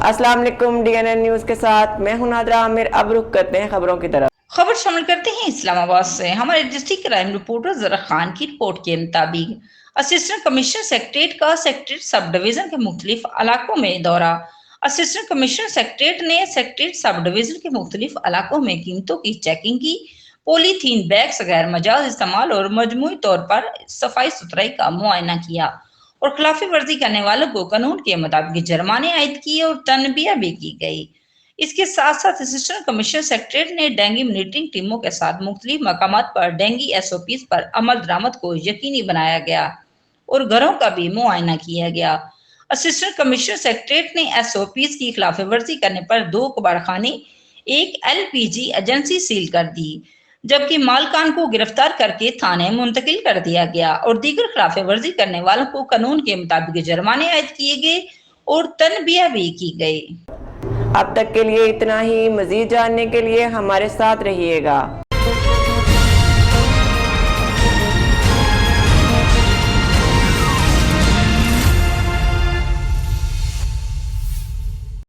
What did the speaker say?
अस्सलाम वालेकुम। DNN news के साथ मैं हूं नादरा आमिर। अब रुख करते हैं खबरों की तरफ। खबर शामिल करते हैं इस्लामाबाद से। हमारे डिस्ट्रिक्ट क्राइम रिपोर्टर जरा खान की रिपोर्ट के मुताबिक असिस्टेंट कमिश्नर सेक्रेटरीट का सेक्रेटरीट सब डिवीजन के मुख्तलिफ इलाकों में दौरा। असिस्टेंट कमिश्नर सेक्रेटरीट ने सेक्रेटरीट सब डिवीजन के मुख्तलिफ इलाकों में कीमतों की चेकिंग की, पॉलीथीन बैग्स गैर मजाज इस्तेमाल और मजमूई तौर पर सफाई सुथराई का मुआयना किया और खिलाफी वर्जी करने वालों को कानून के मुताबिक जुर्माने आयद किए और तनबिया भी की गई। इसके साथ साथ असिस्टेंट कमिश्नर सेक्रेटरीट ने डेंगू मॉनिटरिंग टीमों के साथ मुख्तलिफ मकामात पर डेंगू एसओपीज पर अमल दरामद को यकीनी बनाया गया और घरों का भी मुआयना किया गया। असिस्टेंट कमिश्नर सेक्रेटरीट ने एसओपीज की खिलाफ वर्जी करने पर 2 कबाड़खाने, एक एलपीजी एजेंसी सील कर दी, जबकि मालकान को गिरफ्तार करके थाने मुंतकिल कर दिया गया और दीगर खिलाफ वर्जी करने वालों को कानून के मुताबिक जुर्माने आयद किए गए और तनबिया भी की गई। अब तक के लिए इतना ही। मजीद जानने के लिए हमारे साथ रहिएगा।